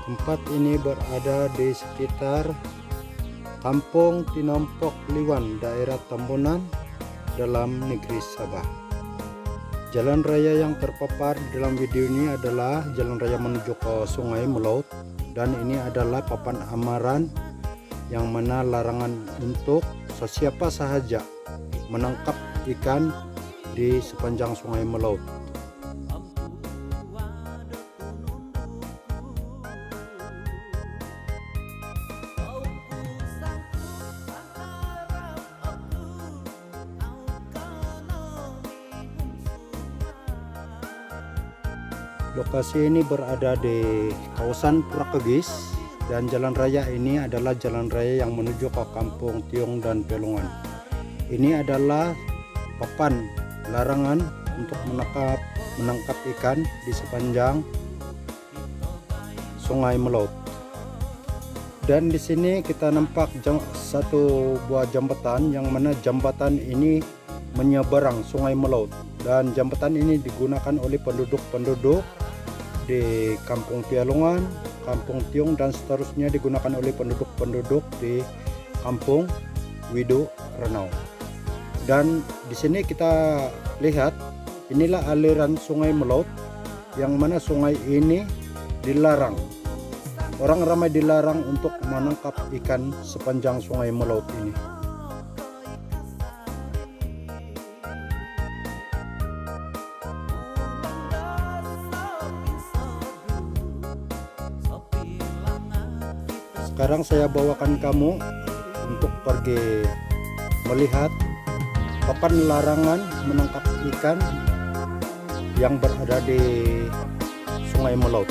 Tempat ini berada di sekitar Kampung Tinompok Liwan, daerah Tambunan, dalam negeri Sabah. Jalan raya yang terpapar dalam video ini adalah jalan raya menuju ke Sungai Melaut, dan ini adalah papan amaran yang mana larangan untuk sesiapa sahaja menangkap ikan di sepanjang Sungai Melaut. Lokasi ini berada di kawasan Purakegis, dan jalan raya ini adalah jalan raya yang menuju ke Kampung Tiong dan Pelongan. Ini adalah papan larangan untuk menangkap ikan di sepanjang Sungai Melaut. Dan di sini kita nampak satu buah jembatan, yang mana jembatan ini menyeberang Sungai Melaut, dan jembatan ini digunakan oleh penduduk-penduduk di Kampung Pelongan, Kampung Tiong, dan seterusnya digunakan oleh penduduk-penduduk di Kampung Widu Renau. Dan di sini kita lihat inilah aliran Sungai Melaut, yang mana sungai ini dilarang. Orang ramai dilarang untuk menangkap ikan sepanjang Sungai Melaut ini. Sekarang saya bawakan kamu untuk pergi melihat papan larangan menangkap ikan yang berada di Sungai Melaut.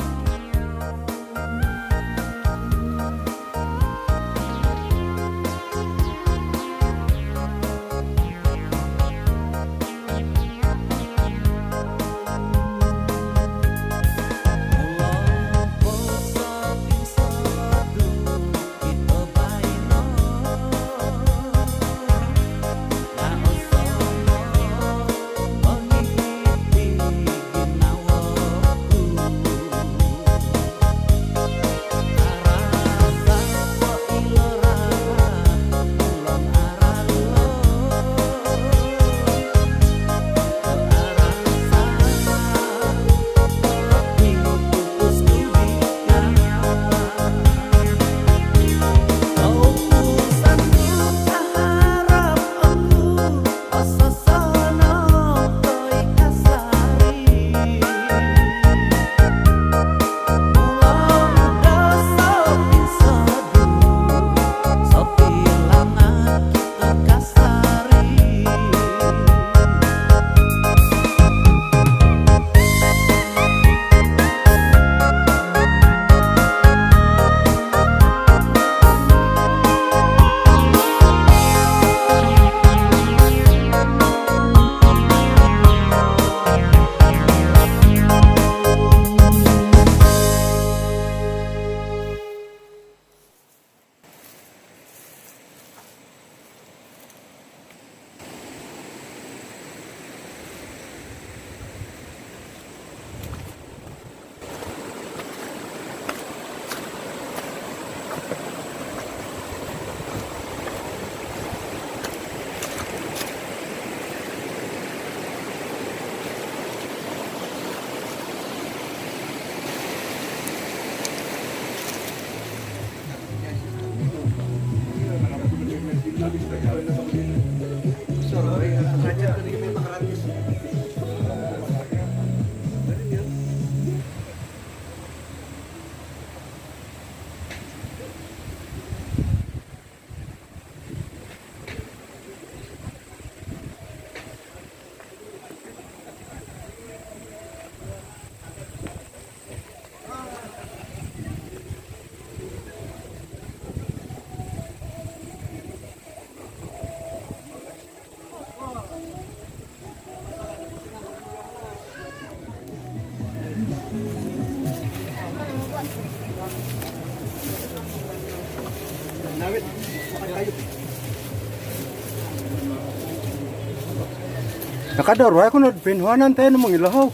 Nakador wae kuno pinhuanan tayo namang ilahaw.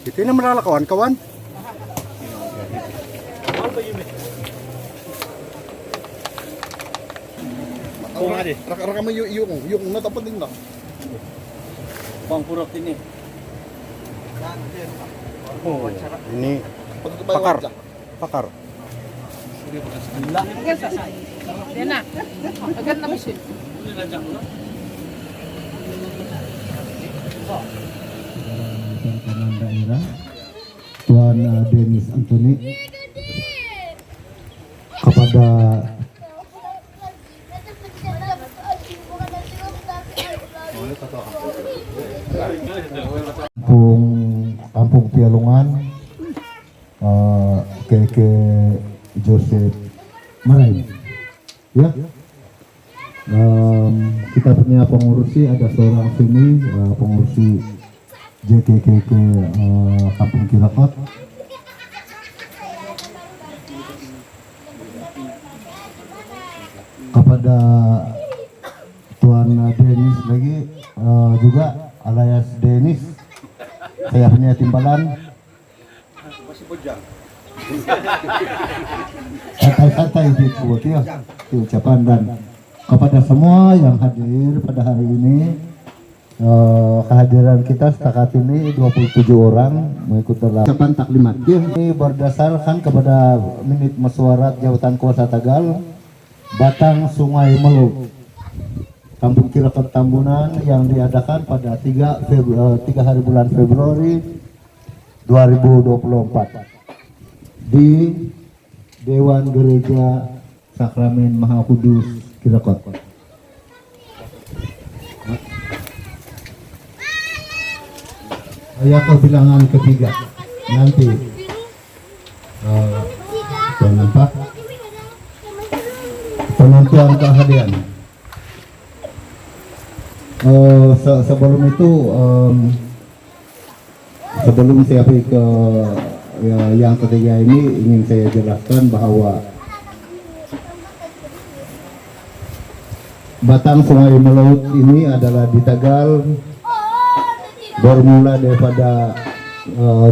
Ito na malala kawan-kawan. Raka mo yung natapat din na. Bang purok ini. Oh, ini Pakar. pakar. Yan na. Agad na misin. Pimpinan daerah Tuan Denis Anthony kepada Kampung Pialungan Keke Joseph Marai ya. Kita punya pengurusi, ada seorang sini pengurusi JKKK Kampung Kilakot. Kepada Tuan Denis lagi juga alias Denis, saya punya timbalan. Santai-santai itu ucapan. Dan kepada semua yang hadir pada hari ini, kehadiran kita setakat ini 27 orang mengikuti dalam ucapan taklimat. Ini berdasarkan kepada minit mesyuarat Jabatan Kuasa Tegal Batang Sungai Melup Kampung Kilakot Tambunan yang diadakan pada 3 hari bulan Februari 2024 di Dewan Gereja Sakramen Maha Kudus Kilakot. Ayat bilangan ketiga nanti nampak penentuan keahlian. Sebelum itu sebelum saya pergi ke yang ketiga ini, ingin saya jelaskan bahwa Batang Sungai Melaut ini adalah di Tegal, bermula daripada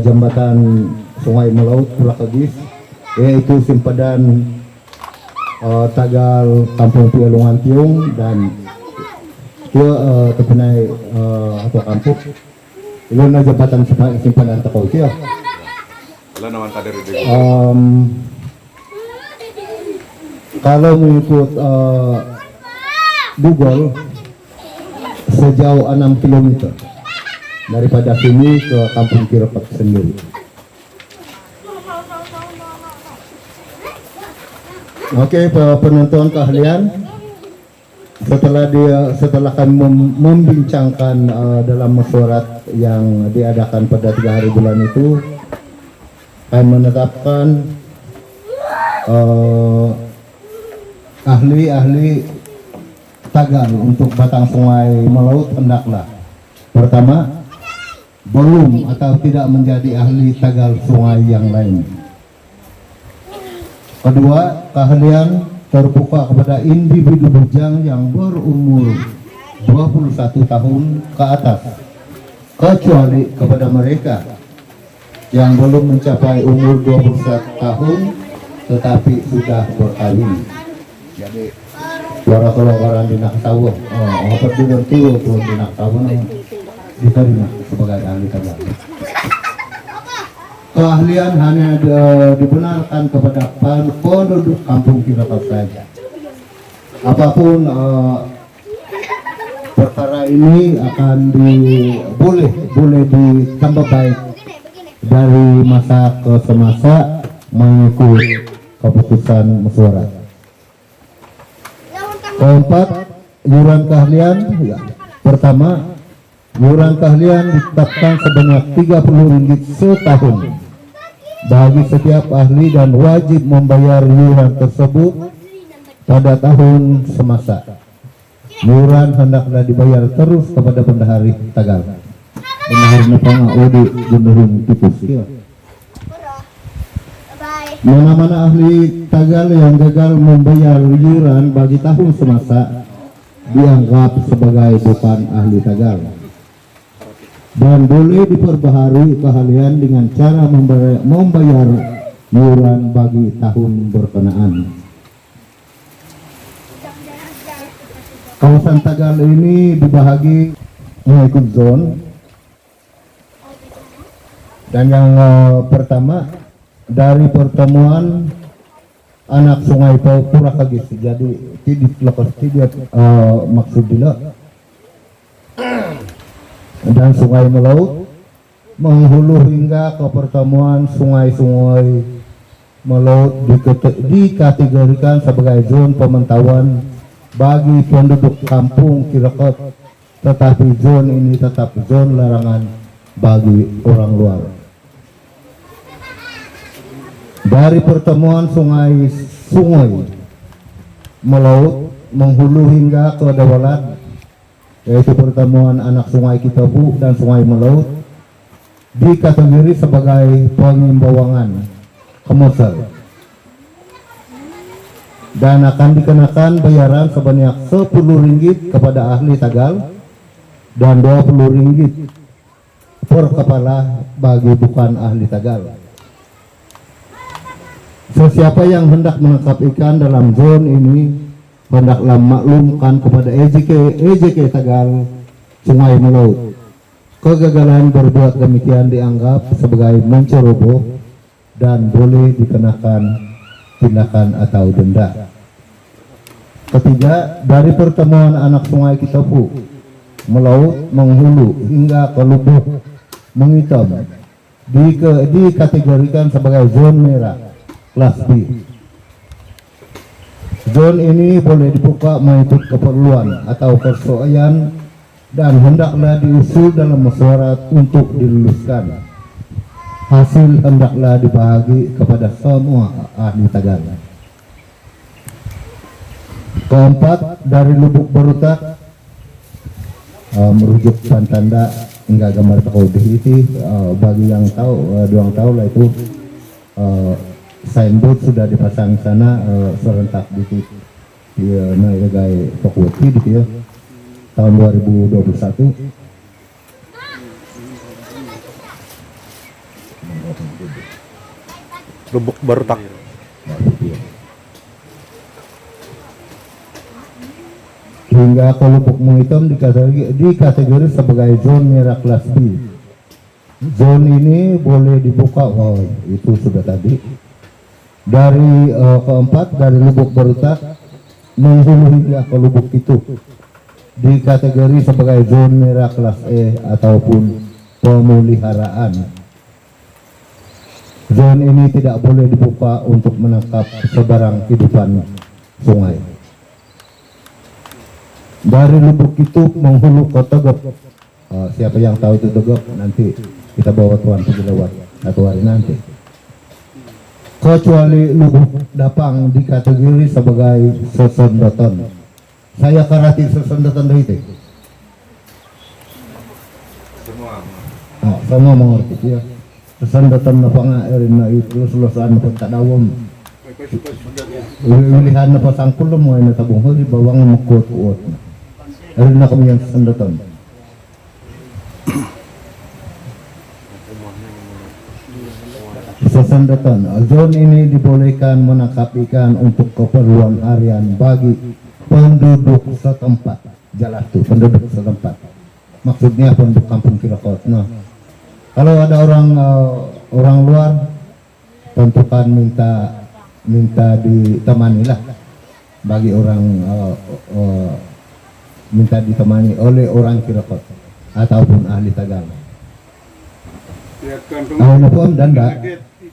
jembatan Sungai Melaut Pulakagis, yaitu simpadan Tegal Kampung Pialungan Tiung, dan dia terpenai atau kampung itu na jembatan simpadan Takau Tiung. Kalau mengikut Google sejauh 6 km daripada sini ke Kampung Kilakot sendiri. Oke, penentuan keahlian setelah kami membincangkan dalam mesyuarat yang diadakan pada 3 hari bulan itu, kami menetapkan ahli-ahli Tegal untuk Batang Sungai Melaut hendaklah pertama belum atau tidak menjadi ahli Tegal sungai yang lain. Kedua, keahlian terbuka kepada individu bujang yang berumur 21 tahun ke atas, kecuali kepada mereka yang belum mencapai umur 21 tahun tetapi sudah berkawin. Jadi orang di Naktawa, apa dulu tuh di Naktawa diterima sebagai ahli Tegal. Keahlian hanya dibenarkan kepada penduduk Kampung Kilakot saja. Apapun perkara ini akan boleh ditambah baik dari masa ke semasa mengikut keputusan mesyuarat. Keempat, iuran keahlian ya. Pertama, iuran keahlian ditetapkan sebanyak Rp30 setahun bagi setiap ahli dan wajib membayar iuran tersebut pada tahun semasa. Iuran hendaklah dibayar terus kepada bendahari Tegal. Bendahari Nepang Odi Gunurung Tipus. Mana-mana ahli Tegal yang gagal membayar iuran bagi tahun semasa dianggap sebagai bukan ahli Tegal dan boleh diperbaharui keahlian dengan cara membayar iuran bagi tahun berkenaan. Kawasan Tegal ini dibahagi mengikut zone. Dan yang pertama dari pertemuan anak sungai Purakagis, jadi tidak lepas tidak maksud bila dan sungai Melaut menghulu hingga ke pertemuan sungai-sungai Melaut dikategorikan sebagai zona pemantauan bagi penduduk kampung Kirakot, tetapi zona ini tetap zona larangan bagi orang luar. Dari pertemuan sungai Melaut menghulu hingga ke Dawalat, yaitu pertemuan anak sungai Kitabu dan sungai Melaut, dikategori sebagai pengimbawangan komersial dan akan dikenakan bayaran sebanyak Rp10 kepada ahli Tegal dan Rp20 per kepala bagi bukan ahli Tegal. Sesiapa yang hendak menangkap ikan dalam zona ini hendaklah maklumkan kepada EJK Tegal Sungai Melaut. Kegagalan berbuat demikian dianggap sebagai menceroboh dan boleh dikenakan tindakan atau denda. Ketiga, dari pertemuan anak sungai Kitapu Melaut menghulu hingga ke Lubuk Mengitom dikategorikan sebagai zona merah kelas B. Zona ini boleh dibuka mengikut keperluan atau persoalan dan hendaklah diusul dalam musyawarah untuk diluluskan. Hasil hendaklah dibagi kepada semua ahli Tegal. Keempat, dari Lubuk Barutak merujuk tanda hingga gambar takodih itu bagi yang tahu, doang tahu lah itu signboard sudah dipasang sana serentak di Naigai Pokwati gitu ya tahun 2021. Lubuk Barutak. Hingga ke Lubuk Mengitom dikategori sebagai zona merah kelas B. Zona ini boleh dibuka, itu sudah tadi. Dari keempat, dari Lubuk Barutak menghulu hingga ke Lubuk itu dikategori sebagai zona merah kelas E ataupun pemeliharaan. Zona ini tidak boleh dibuka untuk menangkap sebarang kehidupan sungai. Dari Lubuk itu menghulu ke Tegop. Siapa yang tahu itu Tegop, nanti kita bawa tuan pergi lewat satu hari nanti. Kecuali Lubuk Dapang dikategori sebagai sesendoton. Saya karati sesendoton itu. Semua mengerti ya. Sesendoton Dapang erina itu selosan pun tak dawam. Pilihan apa sangkul mo ay natabong huli bawang makot-kuot. Erina kami yang sesendoton. Sesendoton, zona ini dibolehkan menangkap ikan untuk keperluan harian bagi penduduk setempat. Jalatu, penduduk setempat. Maksudnya penduduk kampung Kirakot. Nah, kalau ada orang luar, tentukan minta ditemani lah. Bagi orang minta ditemani oleh orang Kirakot ataupun ahli Tegal. Na po ang danda.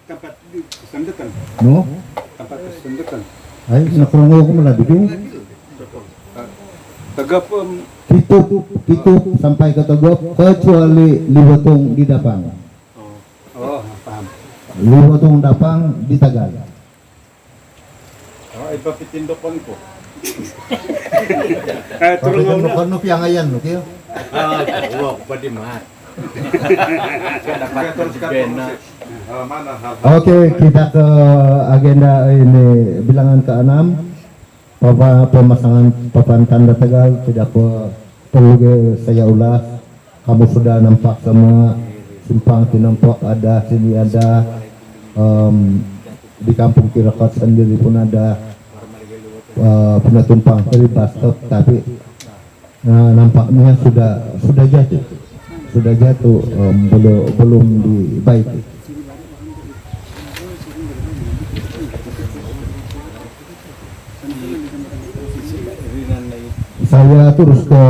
Tempat kesendekan. No? Tempat kesendekan. Ay, nakurungo ko mula dito. Tegap Pito sampai ke Tegop kecuali Liwatong di Dapang. oh paham. Liwatong Dapang di Tegal. Iba pitindokon ko. Turun mo kono piangayan no kiyo. Wow, pwede mah. Dapat bena. Oke, kita ke agenda ini bilangan ke-6. Pemasangan papan tanda Tegal tidak perlu saya ulas. Kamu sudah nampak semua simpang tinampak ada, sini ada, di kampung Kirakot sendiri pun ada penatumpang dari bus stop, tapi nampaknya sudah jatuh, belum dibaiki. Saya terus ke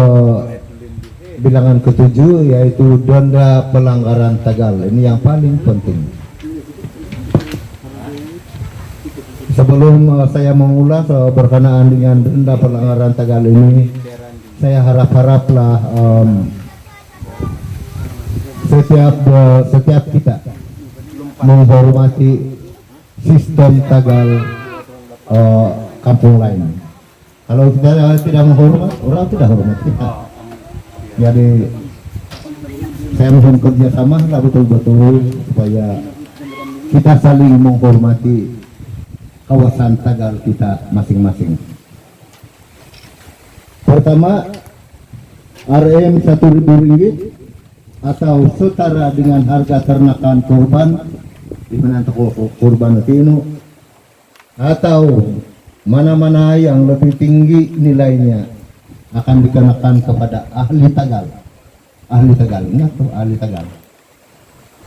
bilangan ketujuh, yaitu denda pelanggaran Tagal. Ini yang paling penting. Sebelum saya mengulas berkenaan dengan denda pelanggaran Tagal ini, saya haraplah setiap kita menghormati sistem Tagal kampung lain. Kalau kita tidak menghormat, orang tidak hormat kita. Jadi saya mohon kerjasama lah betul-betul supaya kita saling menghormati kawasan Tagal kita masing-masing. Pertama, RM Rp1.000 atau setara dengan harga ternakan korban di mana korban itu, atau mana-mana yang lebih tinggi nilainya akan dikenakan kepada ahli Tagal. Ingat tuh, ahli Tagal.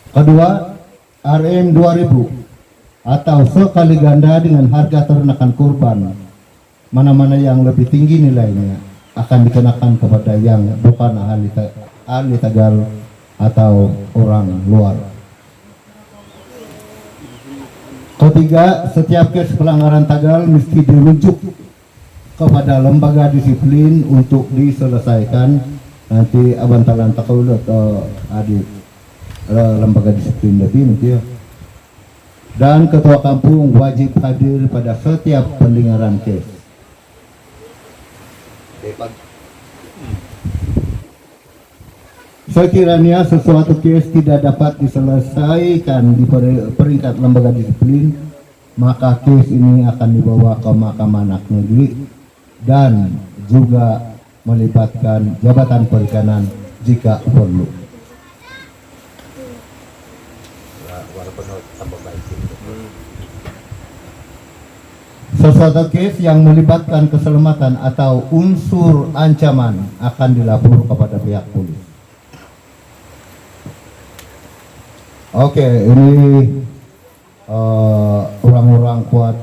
Kedua, RM 2.000 atau sekali ganda dengan harga ternakan korban, mana-mana yang lebih tinggi nilainya akan dikenakan kepada yang bukan ahli Tagal atau orang luar. Ketiga, setiap kes pelanggaran Tagal mesti dirujuk kepada lembaga disiplin untuk diselesaikan. Nanti abantalan takaulat adik lembaga disiplin nanti ya. Dan ketua kampung wajib hadir pada setiap pendengaran kes. Sekiranya sesuatu kes tidak dapat diselesaikan di peringkat lembaga disiplin, maka kes ini akan dibawa ke Mahkamah Anak Negeri dan juga melibatkan Jabatan Perikanan jika perlu. Sesuatu kes yang melibatkan keselamatan atau unsur ancaman akan dilapor kepada pihak polis. Oke, ini orang-orang kuat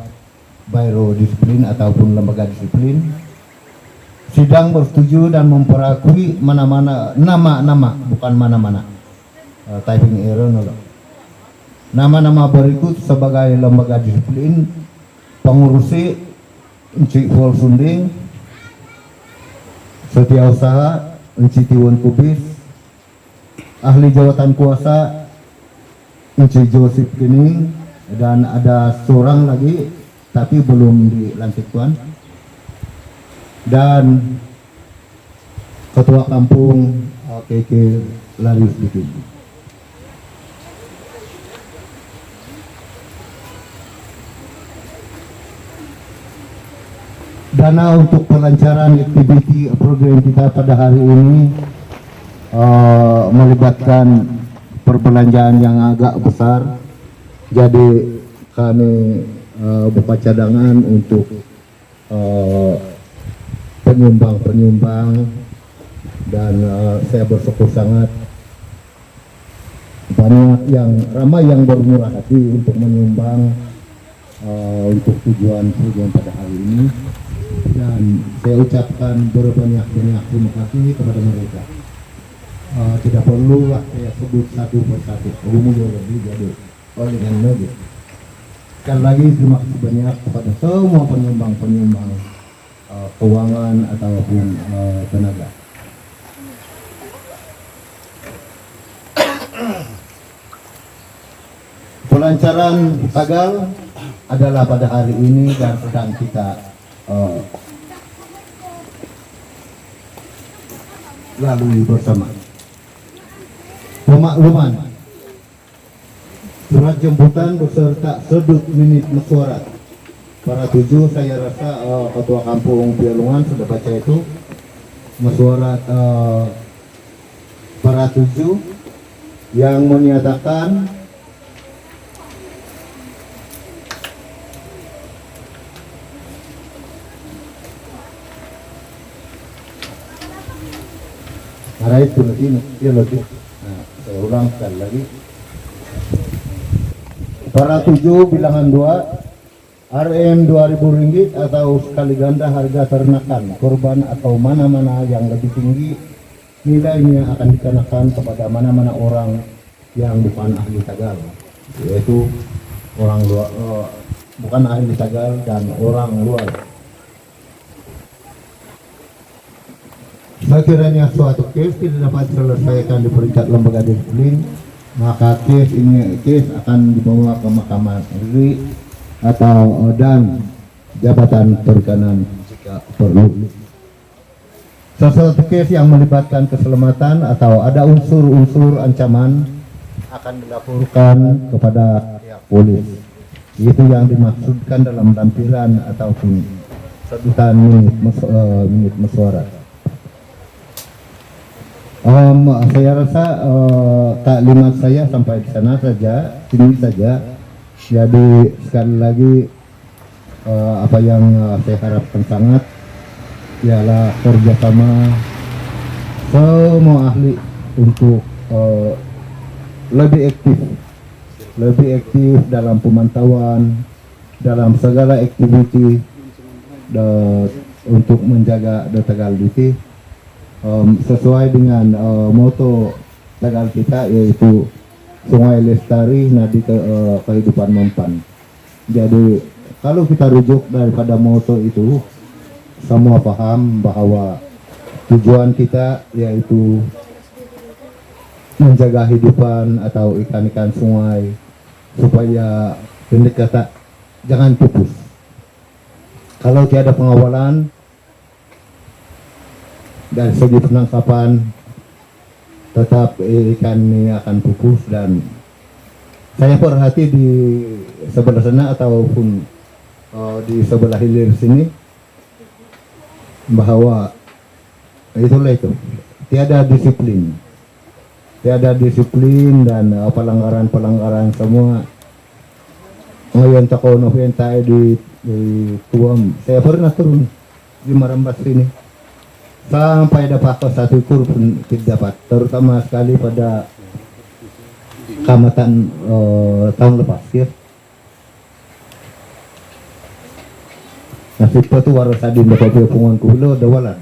Biro Disiplin ataupun lembaga disiplin sidang bersetuju dan memperakui mana-mana nama-nama, bukan mana-mana, typing error. Nama-nama berikut sebagai lembaga disiplin: pengurusi Encik Pol Sunding, Setiausaha Encik Tiwan Kubis, ahli jawatan kuasa Encik Joseph Kening, dan ada seorang lagi tapi belum dilantik tuan, dan ketua kampung KK Laris Dikit. Dana untuk pelancaran aktiviti program kita pada hari ini melibatkan perbelanjaan yang agak besar. Jadi kami buka cadangan untuk penyumbang-penyumbang, dan saya bersyukur sangat banyak ramai yang bermurah hati untuk menyumbang untuk tujuan pada hari ini, dan saya ucapkan berbanyak-banyak terima kasih kepada mereka. Tidak perlulah saya sebut satu persatu, umum lebih jadi oleh yang lebih. Sekali lagi terima kasih banyak kepada semua penyumbang keuangan ataupun tenaga. Pelancaran Tagal adalah pada hari ini dan sedang kita lalui bersama. Pemakluman surat jemputan beserta sedut minit mesyuarat para tujuh, saya rasa ketua kampung Pialungan sudah baca itu mesyuarat para tujuh yang menyatakan Arah itu lagi, dia lagi. Nah, saya ulang sekali lagi. Para 7 bilangan 2 RM Rp2.000 atau sekali ganda harga ternakan korban atau mana-mana yang lebih tinggi nilainya akan dikenakan kepada mana-mana orang yang bukan ahli Tagal, yaitu orang luar, bukan ahli Tagal dan orang luar. Sekiranya suatu case tidak dapat diselesaikan di peringkat lembaga disiplin, maka case akan dibawa ke Mahkamah Negeri atau dan jabatan perikanan jika perlu. Sesuatu case yang melibatkan keselamatan atau ada unsur-unsur ancaman akan dilaporkan kepada pihak polis. Itu yang dimaksudkan dalam lampiran ataupun sebutan minit mesyuarat. Saya rasa taklimat saya sampai di sana saja, sini saja. Jadi sekali lagi apa yang saya harapkan sangat ialah kerjasama semua ahli untuk lebih aktif dalam pemantauan, dalam segala aktiviti untuk menjaga Tagal DT sesuai dengan moto Tagal kita, yaitu Sungai Lestari Nadi Kehidupan Mempan. Jadi kalau kita rujuk daripada moto itu, semua paham bahwa tujuan kita yaitu menjaga hidupan atau ikan-ikan sungai supaya pendek kata jangan pupus. Kalau tiada pengawalan dari segi penangkapan, tetap ikan ini akan pupus. Dan saya perhati di sebelah sana ataupun di sebelah hilir sini bahwa itulah itu tiada disiplin dan pelanggaran semua. Ngayon takono tayo di Tuam. Saya pernah turun di Marambas sini sampai dapat ke satu ekor pun tidak dapat, terutama sekali pada kamatan tahun lepas ya. Nasib itu waras adin dapat pungan kulo dawalan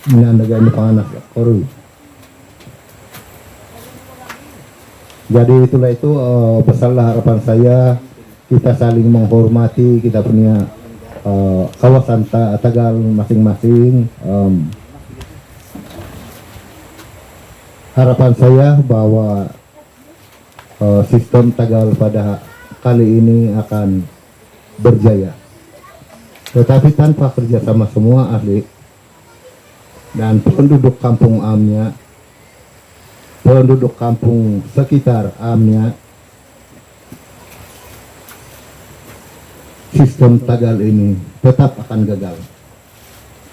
menandagan di panganas koru. Jadi itulah itu besarlah harapan saya, kita saling menghormati, kita punya kawasan Tagal masing-masing. Harapan saya bahwa sistem Tagal pada kali ini akan berjaya, tetapi tanpa kerjasama semua ahli dan penduduk kampung Amnya, penduduk kampung sekitar Amnya, sistem Tagal ini tetap akan gagal.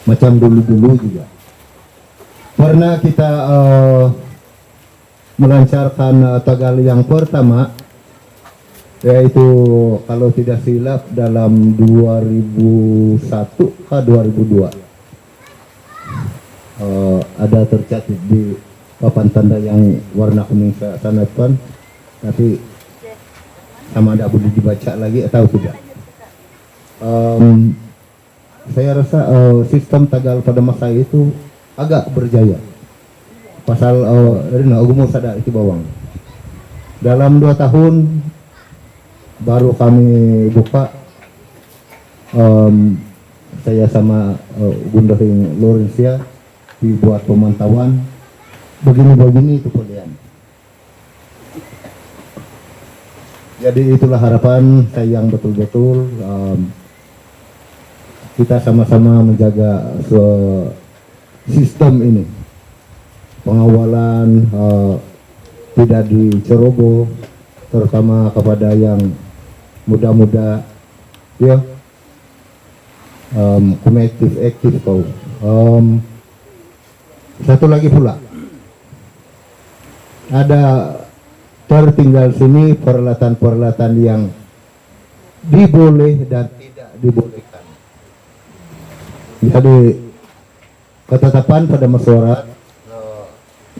Macam dulu-dulu juga pernah kita melancarkan Tagal yang pertama, yaitu kalau tidak silap dalam 2001 ke 2002. Ada tercatat di papan tanda yang warna kuning sana depan, tapi sama tidak boleh dibaca lagi atau tidak. Saya rasa sistem Tagal pada masa itu agak berjaya. Pasal Agumo sadar itu bawang. Dalam 2 tahun baru kami buka, saya sama Gundaring Lorencia dibuat pemantauan begini-begini itu kalian. Jadi itulah harapan saya yang betul-betul kita sama-sama menjaga sistem ini, pengawalan tidak diceroboh, terutama kepada yang muda-muda ya, aktif kau. Satu lagi pula, ada tertinggal sini peralatan-peralatan yang diboleh dan tidak dibolehkan. Jadi ketetapan pada mesyuarat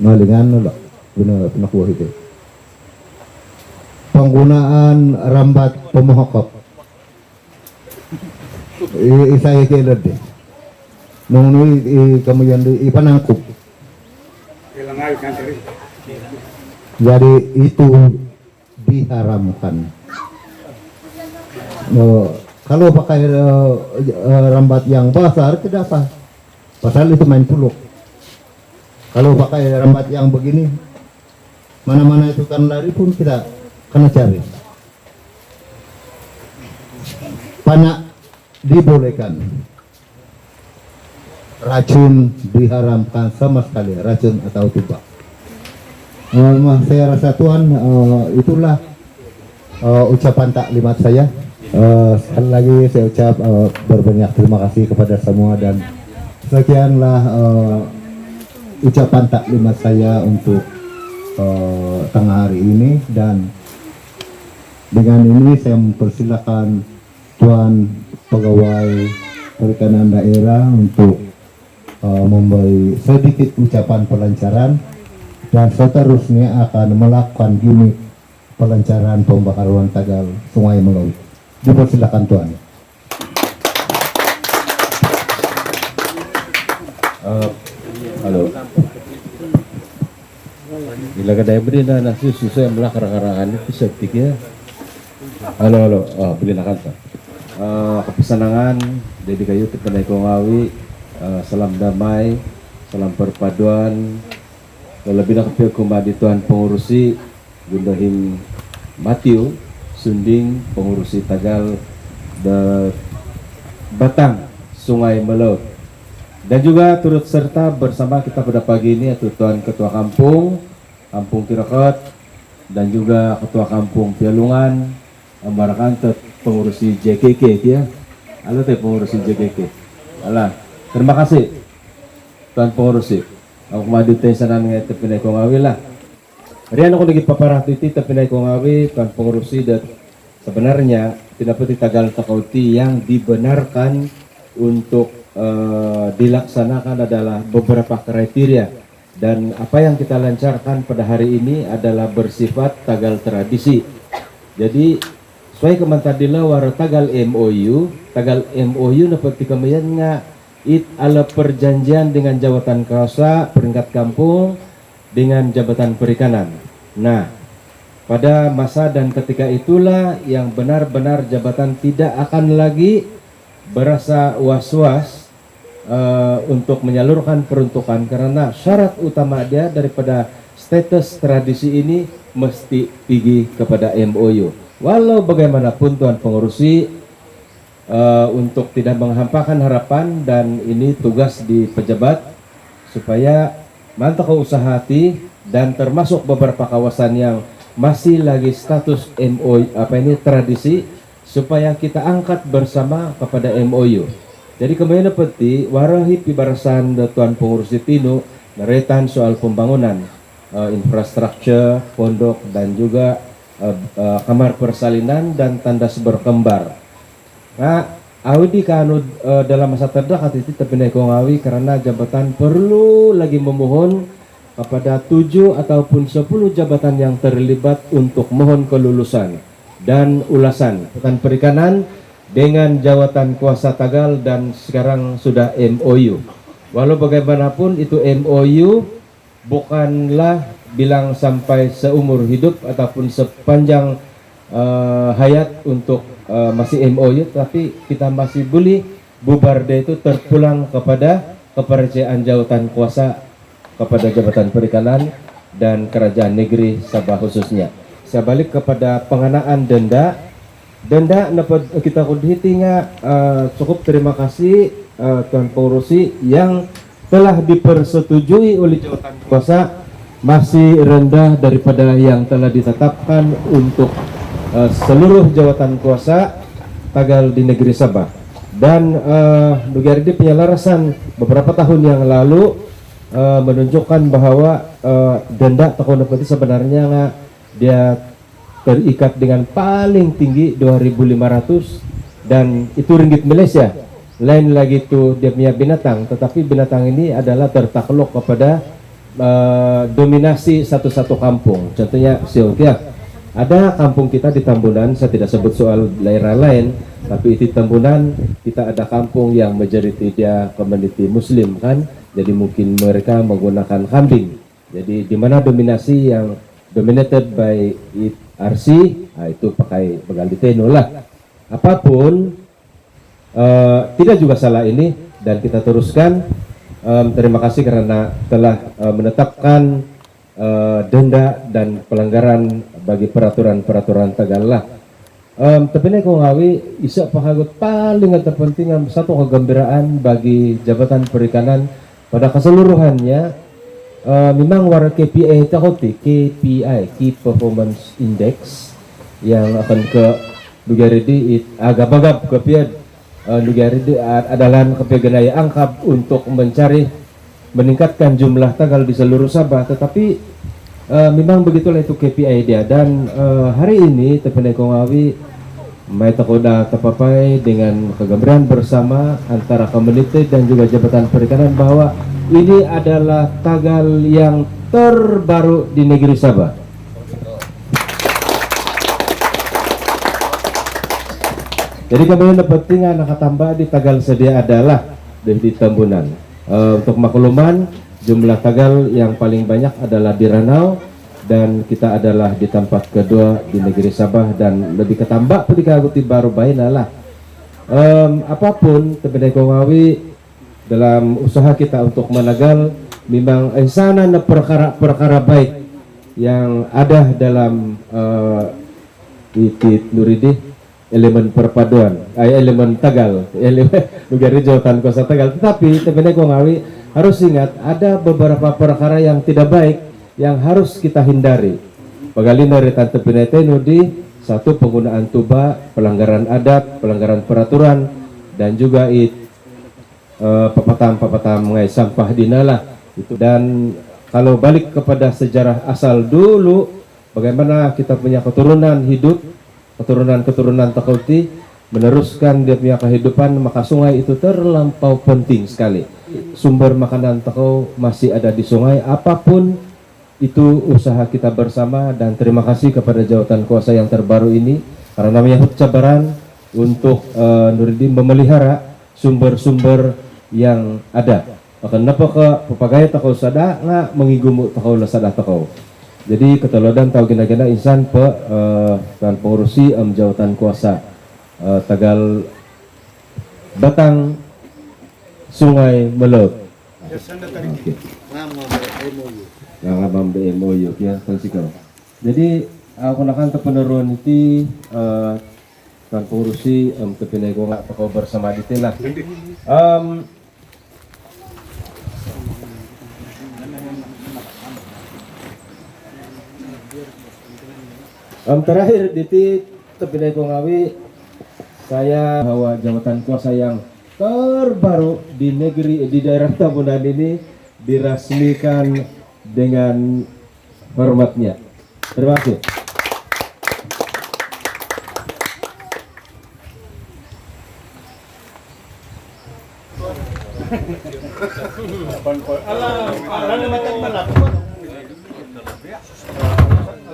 malingan lo pinakuha itu. Penggunaan rambat pemohokop. Isa ikilad deh. Nung kemudian ipanangkup. Jadi itu diharamkan. Kalau pakai rambat yang besar tidak apa. Pasal itu main puluk. Kalau pakai rambat yang begini, mana-mana itu kan lari pun kita kena cari. Panak dibolehkan. Racun diharamkan sama sekali, racun atau tumbak. Saya rasa Tuhan, itulah ucapan taklimat saya. Sekali lagi saya ucap berbanyak terima kasih kepada semua, dan sekianlah ucapan taklimat saya untuk tengah hari ini. Dan dengan ini saya mempersilakan Tuan Pegawai Perikanan Daerah untuk memberi sedikit ucapan pelancaran, dan seterusnya akan melakukan gimmick pelancaran pembaharuan tagal Sungai Melaut. Dipersilakan Tuan. Halo. Bila kadang beri na nasi susah yang melak karang-karangan itu septik ya. Halo. Beli nakan sa. Kepesanangan dari kayu tepenai kongawi. Salam damai, salam perpaduan. Lebih nak pihak kumadi Tuhan pengurusi Gundahim Matiu Sunding pengurusi Tagal de Batang Sungai Melaut, dan juga turut serta bersama kita pada pagi ini yaitu Tuan Ketua Kampung Tirakat, dan juga Ketua Kampung Pialungan Ambarakan pengurusi JKK ya. Halo teh pengurusi JKK. Alah, terima kasih Tuan pengurusi. Aku madu teh sanan ngai tepinai kongawi lah. Rian aku lagi paparah titi tepinai kongawi Tuan pengurusi, dan sebenarnya tidak peti tagal takauti yang dibenarkan untuk dilaksanakan adalah beberapa kriteria, dan apa yang kita lancarkan pada hari ini adalah bersifat tagal tradisi. Jadi sesuai kemantadila war tagal MOU dapat dikemayan nga it ala perjanjian dengan jabatan kuasa peringkat kampung dengan jabatan perikanan. Nah, pada masa dan ketika itulah yang benar-benar jabatan tidak akan lagi berasa was-was untuk menyalurkan peruntukan, karena syarat utama dia daripada status tradisi ini mesti tinggi kepada MOU. Walau bagaimanapun Tuan pengurusi, untuk tidak menghampakan harapan, dan ini tugas di pejabat supaya mantap usaha hati, dan termasuk beberapa kawasan yang masih lagi status MOU tradisi, supaya kita angkat bersama kepada MOU. Jadi kemarin peti warahi pibarasan Tuan pengurusi Tino naretan soal pembangunan infrastruktur pondok, dan juga kamar persalinan dan tandas berkembar. Nah, Audi kanu dalam masa terdekat itu terpindah kongawi karena jabatan perlu lagi memohon kepada 7 ataupun 10 jabatan yang terlibat untuk mohon kelulusan dan ulasan Hutan Perikanan dengan jawatan kuasa Tagal, dan sekarang sudah MOU. Walau bagaimanapun itu MOU bukanlah bilang sampai seumur hidup ataupun sepanjang hayat untuk masih MOU, tapi kita masih boleh bubar dia itu terpulang kepada kepercayaan jawatan kuasa kepada jabatan perikanan dan kerajaan negeri Sabah khususnya. Saya balik kepada pengenaan denda dapat kita kudihitinga cukup terima kasih Tuan pengurusi yang telah dipersetujui oleh jawatan kuasa masih rendah daripada yang telah ditetapkan untuk seluruh jawatan kuasa Tagal di negeri Sabah. Dan Dugardi penyelarasan beberapa tahun yang lalu menunjukkan bahwa denda tahun depan sebenarnya dia terikat dengan paling tinggi 2.500, dan itu ringgit Malaysia. Lain lagi itu dia punya binatang, tetapi binatang ini adalah tertakluk kepada dominasi satu-satu kampung. Contohnya Siokia, ada kampung kita di Tambunan, saya tidak sebut soal daerah lain, tapi di Tambunan kita ada kampung yang majority dia community Muslim kan, jadi mungkin mereka menggunakan kambing. Jadi di mana dominasi yang dominated by RC, itu pakai begal di teno lah. Apapun tidak juga salah ini, dan kita teruskan. Terima kasih karena telah menetapkan denda dan pelanggaran bagi peraturan-peraturan Tegal lah. Tapi ini kau ngawi isa pakagot paling terpenting satu kegembiraan bagi Jabatan Perikanan pada keseluruhannya. Memang war KPI takoti KPI Key Performance Index yang akan ke Lugaridi agak-agak kepiad Lugaridi adalah kepeganaya angkap untuk mencari meningkatkan jumlah Tegal di seluruh Sabah, tetapi memang begitulah itu KPI dia. Dan hari ini Tepenai Kongawi may takoda tapapai dengan kegembiraan bersama antara komunitas dan juga Jabatan Perikanan bahwa ini adalah Tegal yang terbaru di negeri Sabah. Jadi kemudian pentingnya nakatambah di Tegal sedia adalah di Tambunan. Untuk makluman, jumlah Tegal yang paling banyak adalah di Ranau, dan kita adalah di tempat kedua di negeri Sabah, dan lebih ketambak ketika aguti baru bainalah. Apapun Tepenai Kongawi dalam usaha kita untuk menegal, memang sana na perkara baik yang ada dalam Itit Nuridi, elemen perpaduan, elemen Tegal, elemen negara Jabatan Kuasa Tegal. Tetapi Tepenai Kongawi harus ingat ada beberapa perkara yang tidak baik yang harus kita hindari. Pagalina retan Tepenai Tenudi, satu penggunaan tuba, pelanggaran adat, pelanggaran peraturan, dan juga papatam mengenai sampah dinalah itu. Dan kalau balik kepada sejarah asal dulu, bagaimana kita punya keturunan hidup, keturunan Takauti meneruskan dia punya kehidupan, maka sungai itu terlampau penting sekali. Sumber makanan Takau masih ada di sungai. Apapun itu usaha kita bersama, dan terima kasih kepada jawatan kuasa yang terbaru ini karena namanya cabaran untuk Nuridi memelihara sumber-sumber yang ada. Kenapa ke papagaya Takau sada nga mengigumu Takau lasada Takau. Jadi keteladan tahu gina-gina insan kan pengurusi jawatan kuasa Tegal Batang Sungai Melaut. Ngabam MOU ya kau. Jadi aku nakan peneruan itu kan pengurusi Tepenai Kongawi Takau bersama di telah. Terakhir di Tepenai Kongawi, saya bahwa jabatan kuasa yang terbaru di negeri di daerah Tambunan ini dirasmikan dengan hormatnya. Terima kasih.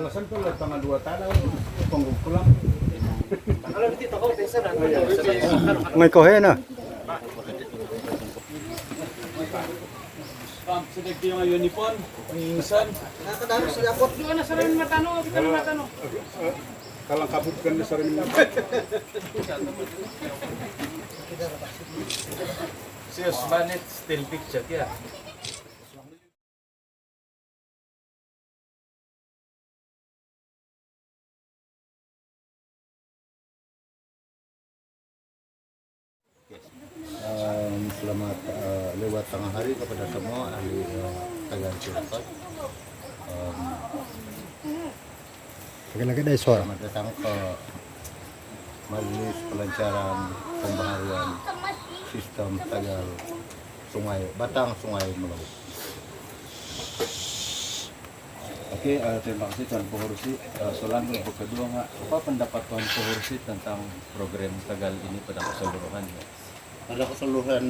Alasan ko lang tanggal 2 tanaw panggukulang. Ngay ko na. Sedek dia yung uniform, minsan Doon na sa rin matano, kita na matano. kalang kabut kan sa rin. Si Osmanet still picture ya. Selamat lewat tengah hari kepada semua ahli Tegal Cilacap. Lagi-lagi deh suara. Selamat datang ke Majelis Pelancaran Pembaharuan Sistem Tegal Sungai Batang Sungai Melaut. Oke, terima kasih Tuan Pengurusi. Soalan untuk kedua, apa pendapat Tuan Pengurusi tentang program Tegal ini pada keseluruhannya? Pada keseluruhan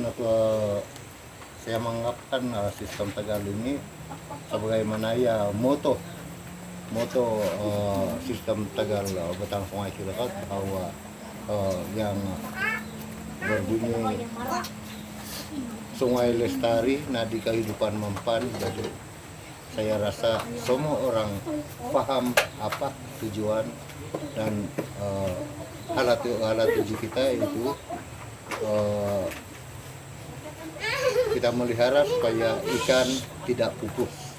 saya menganggapkan sistem Tegal ini sebagaimana ya moto sistem Tegal Batang Sungai Cilacap bahwa yang berbunyi sungai lestari, nadi kehidupan mempan. Jadi saya rasa semua orang paham apa tujuan dan alat tuju kita itu kita melihara supaya ikan tidak pupus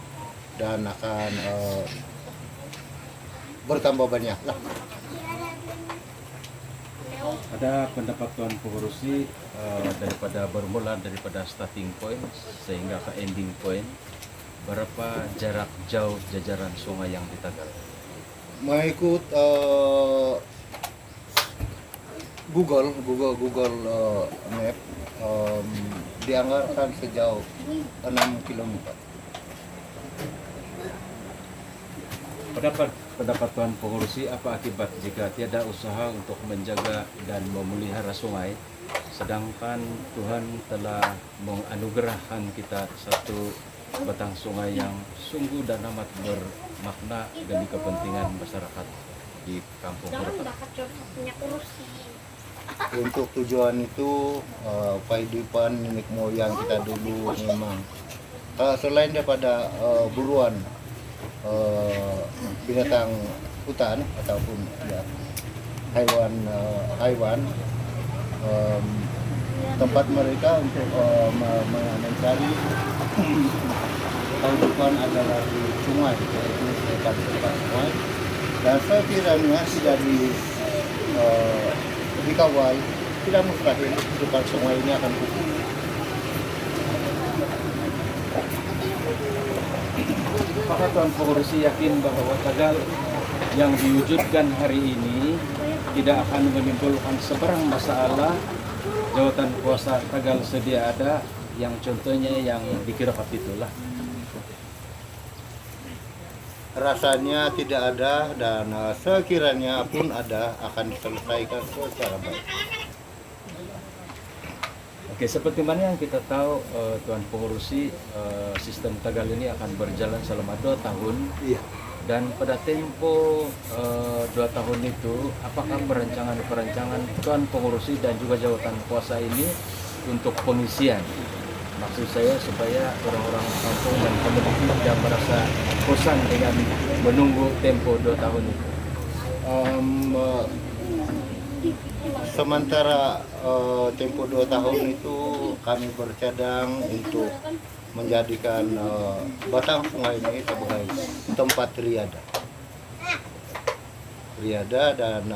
dan akan bertambah banyak lah. Ada pendapat Tuan Pengurusi daripada bermula daripada starting point sehingga ke ending point, berapa jarak jauh jajaran sungai yang di Tegal? Mengikut Google Map dianggarkan sejauh 6 km. Pendapat Tuan Pengurusi, apa akibat jika tiada usaha untuk menjaga dan memelihara sungai, sedangkan Tuhan telah menganugerahkan kita satu batang sungai yang sungguh dan amat bermakna demi kepentingan masyarakat di Kampung Harapan. Untuk tujuan itu kehidupan nenek moyang kita dulu memang selain daripada buruan binatang hutan ataupun ya, hewan tempat mereka untuk mencari kehidupan adalah di sungai, yaitu dekat sungai. Dan sekiranya tidak dikawal, tidak mustahil dekat sungai ini akan pupus. Apakah Tuan Pengurusi yakin bahwa Tegal yang diwujudkan hari ini tidak akan menimbulkan seberang masalah jawatan kuasa Tegal sedia ada, yang contohnya yang di Kirapat itulah? Rasanya tidak ada, dan sekiranya pun ada akan diselesaikan secara baik. Oke, seperti mana yang kita tahu Tuan Pengurusi, sistem Tegal ini akan berjalan selama 2 tahun. Iya. Dan pada tempo 2 tahun itu, apakah perancangan Tuan Pengurusi dan juga jawatan kuasa ini untuk pengisian? Maksud saya supaya orang-orang kampung dan penduduk tidak merasa bosan dengan menunggu tempo 2 tahun itu. Sementara tempo 2 tahun itu kami bercadang untuk menjadikan batang sungai ini sebagai tempat riada dan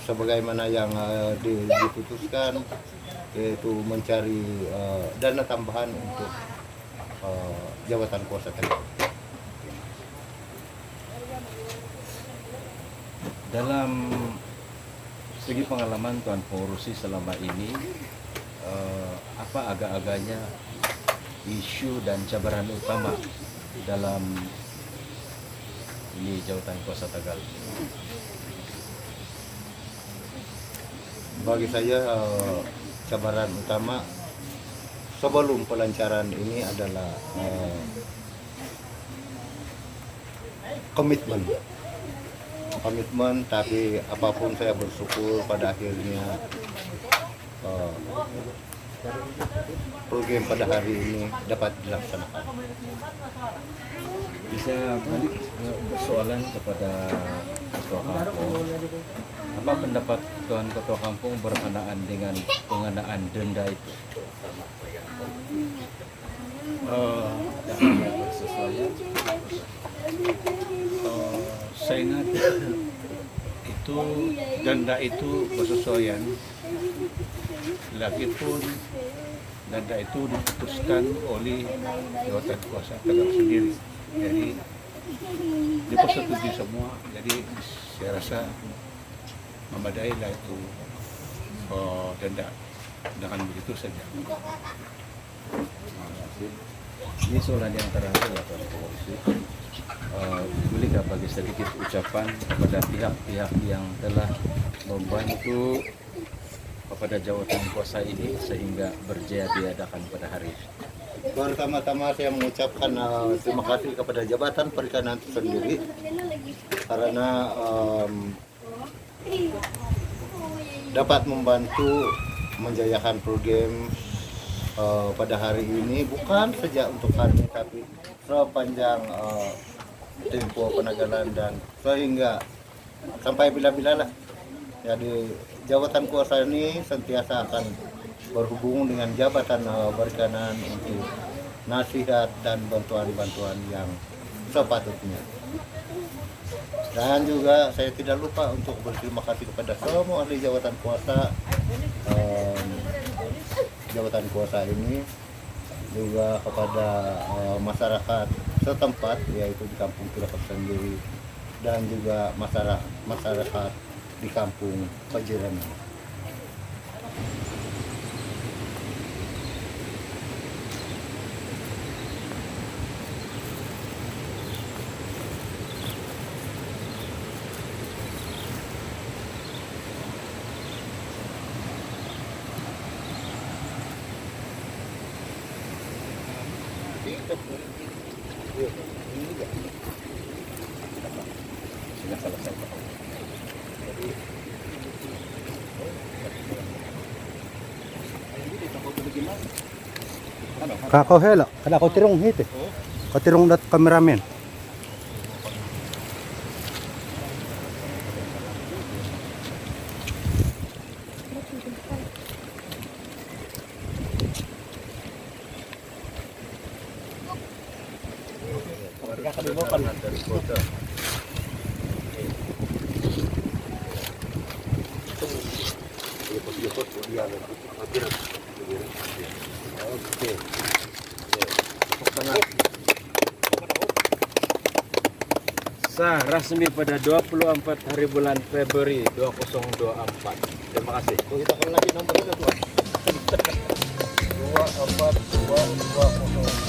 sebagaimana yang diputuskan, yaitu mencari dana tambahan untuk jabatan kuasa Tegal. Dalam segi pengalaman Tuan Pengurusi selama ini, apa agak-agaknya isu dan cabaran utama dalam ini jawatan kuasa Tegal? Bagi saya cabaran utama sebelum pelancaran ini adalah komitmen, tapi apapun saya bersyukur pada akhirnya program pada hari ini dapat dilaksanakan. Bisa balik persoalan kepada Ketua Kampung. Apa pendapat Tuan Ketua Kampung berkenaan dengan pengenaan denda itu? Saya ingat itu denda itu bersesuaian, lagipun denda itu diputuskan oleh jawatan kuasa Tegal sendiri. Jadi dipersetujui semua. Jadi saya rasa memadai lah itu denda. Dengan begitu saja. Ini soalan yang terakhir ya Tuan Pengurusi. Bolehkah bagi sedikit ucapan kepada pihak-pihak yang telah membantu kepada jabatan kuasa ini sehingga berjaya diadakan pada hari ini? Pertama-tama saya mengucapkan terima kasih kepada Jabatan Perikanan itu sendiri karena dapat membantu menjayakan program pada hari ini, bukan saja untuk kami tapi sepanjang tempo penagalan dan sehingga sampai bila-bila lah. Jadi jabatan kuasa ini sentiasa akan berhubung dengan jabatan perikanan untuk nasihat dan bantuan-bantuan yang sepatutnya. Dan juga saya tidak lupa untuk berterima kasih kepada semua ahli jabatan kuasa. Jabatan kuasa ini juga kepada masyarakat setempat, yaitu di Kampung Tulapak sendiri, dan juga masyarakat di Kampung Pajiran. Sudah selesai. Kakao hela, kada ko tirong hite. Ko tirong dat kameramen. Dari kota. Oke. Sah resmi pada 24 hari bulan Februari 2024. Terima kasih. Kita akan lagi nomornya tuan. 242220.